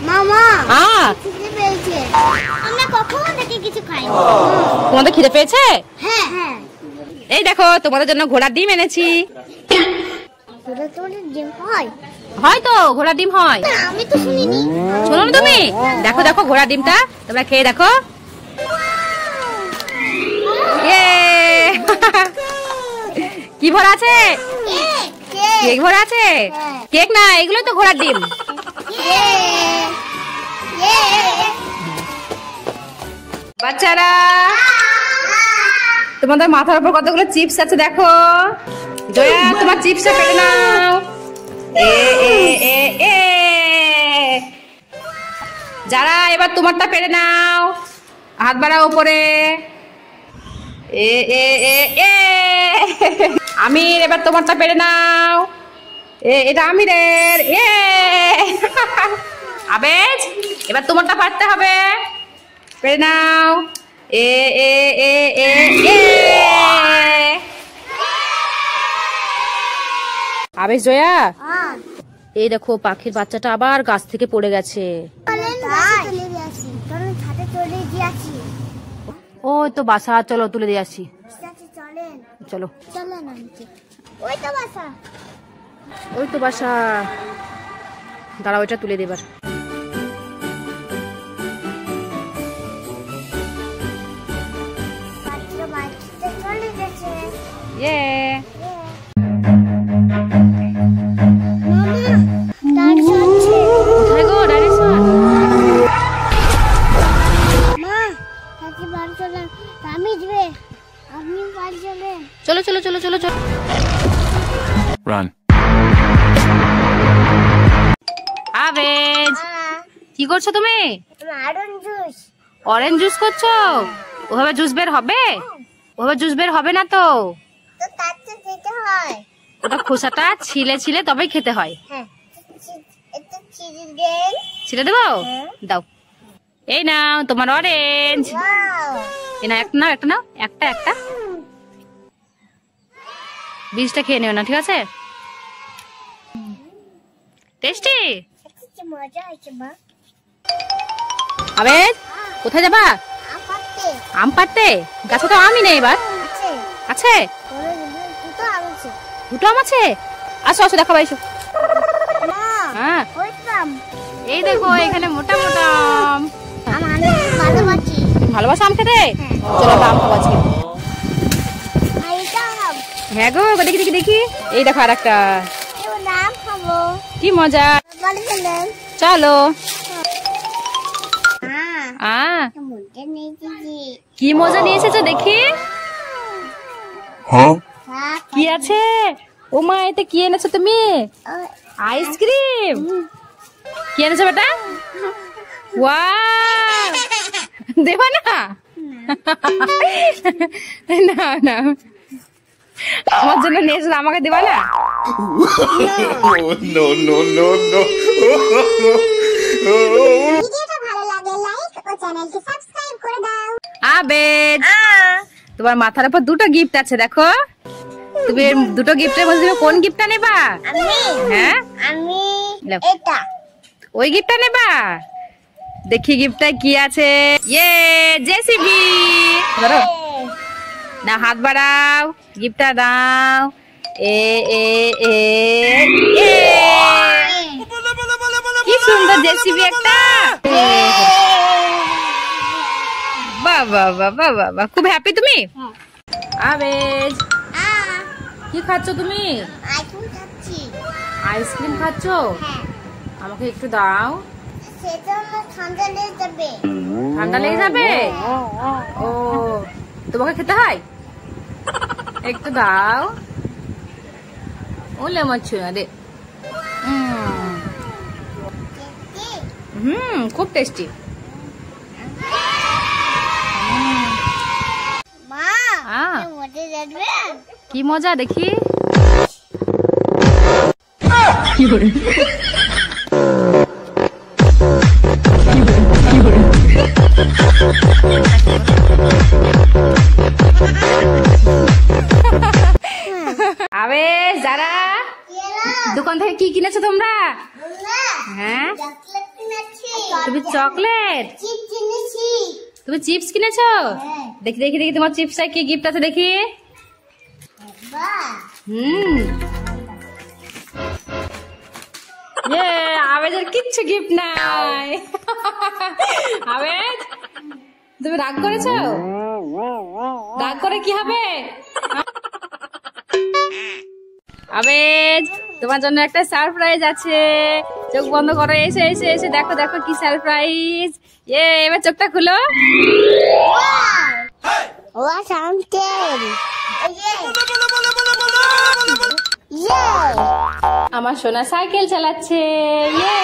মামা খিদে পেয়েছে। আমরা কখনো থেকে কিছু খাইনি। তোমাদের খিদে পেয়েছে? হ্যাঁ হ্যাঁ। এই দেখো তোমাদের জন্য ঘোড়ার ডিম এনেছি। ঘোড়ার ডিম হয়? হয় তো, ঘোড়ার ডিম হয়। আমি তো শুনিনি। শোনো না তুমি? দেখো দেখো ঘোড়ার ডিমটা, তোমরা খেয়ে দেখো। কি ভরা আছে? কেক ভরা আছে? কেক না, এগুলো তো ঘোড়ার ডিম। বাচ্চারা তোমাদের মাথার উপর কতগুলো চিপস আছে দেখো। জয়া তোমার চিপসটা পেড়ে নাও। যারা এবার তোমারটা পেড়ে নাও, হাত বাড়াও উপরে। আমির এবার তোমারটা পেড়ে নাও। এটা আমিরের। আবেজ এবার তোমারটা পারতে হবে, পেড়ে নাও। আবেশ জয়া, এই দেখো পাখির বাচ্চাটা আবার গাছ থেকে পড়ে গেছে। ও তো বাসা, চলো তুলে দিয়ে আসি। চলো ওই তো বাসা, দাঁড়া ওইটা তুলে দেবার। চলো চলো চলো চলো চলো। রান। আবেজ কি করছো তুমি? অরেঞ্জ জুস করছো? ওভাবে জুস বের হবে? ওভাবে জুস বের হবে না তো। ওটা খোসাটা ছিলে ছিলে তবেই খেতে হয়। ছিলে দেবো? দাও। এই নাও তোমার অরেঞ্জ। এই না একটা নাও, একটা নাও, একটা একটা। বীজটা খেয়ে নিও না, ঠিক আছে? টেস্টি। আবেজ কোথায় যাবা? আম পাড়তে। গাছে তো আমই নেই এবার। আছে? দুটো আম আছে? আসো আসো দেখাবো, এসো। হ্যাঁ এই দেখো এখানে মোটা মোটা আম। ভালোবাসা আম খেতে? চলো আম খাবো আজকে। হ্যাঁ গো, দেখি দেখি দেখি। এই দেখো আর একটা। কি মজা। চলো। কি মজা নিয়ে এসেছো দেখি। কি আছে? ও মা, এতে কি এনেছো তুমি? আইসক্রিম। কি এনেছো বেটা? ওয়াও, দেবা না? না না, আমার জন্য নিয়ে এসে আমাকে দেবা না? No no no no. আবেজ তোমার মাথার উপর দুটো গিফট আছে দেখো। তুমি দুটো গিফটের মধ্যে কোন গিফটটা নেবা? হ্যাঁ ওই গিফটটা নেবা। দেখি গিফটটা কি আছে। ইয়ে জেসিবি। ধরো না, হাত বাড়াও, গিফটটা দাও। কি সুন্দর জেসিবি একটা। বাবা বাবা বাবা, খুব হ্যাপি তুমি? আবেজ কি খাচ্ছ তুমি? আইসক্রিম খাচ্ছ? আমাকে একটু দাও। ঠান্ডা লেগে যাবে? ও তোমাকে খেতে হয়? একটু দাও। ও লেমন ছুঁয়া দে। খুব টেস্টি। কি মজা দেখি। আবে যারা দোকান থেকে কি কিনেছো তোমরা? হ্যাঁ তুমি চকলেট, চিপ কিনেছি। তুমি চিপস কিনেছো? হ্যাঁ। দেখি দেখি দেখি তোমার চিপসটা কি গিফট আছে দেখি। বাহ, ইয়ে, আবেজের কিচ্ছু গিফট নাই। আবেজ, তুমি রাগ করেছো? রাগ করে কি হবে? আবেজ, তোমার জন্য একটা সারপ্রাইজ আছে। চোখ বন্ধ করো, এসে এসে এসে দেখো দেখো কি সারপ্রাইজ। এবার চোখটা খুলো। ওয়া সামতেন। আমার সোনা সাইকেল চালাচ্ছে। ইয়ে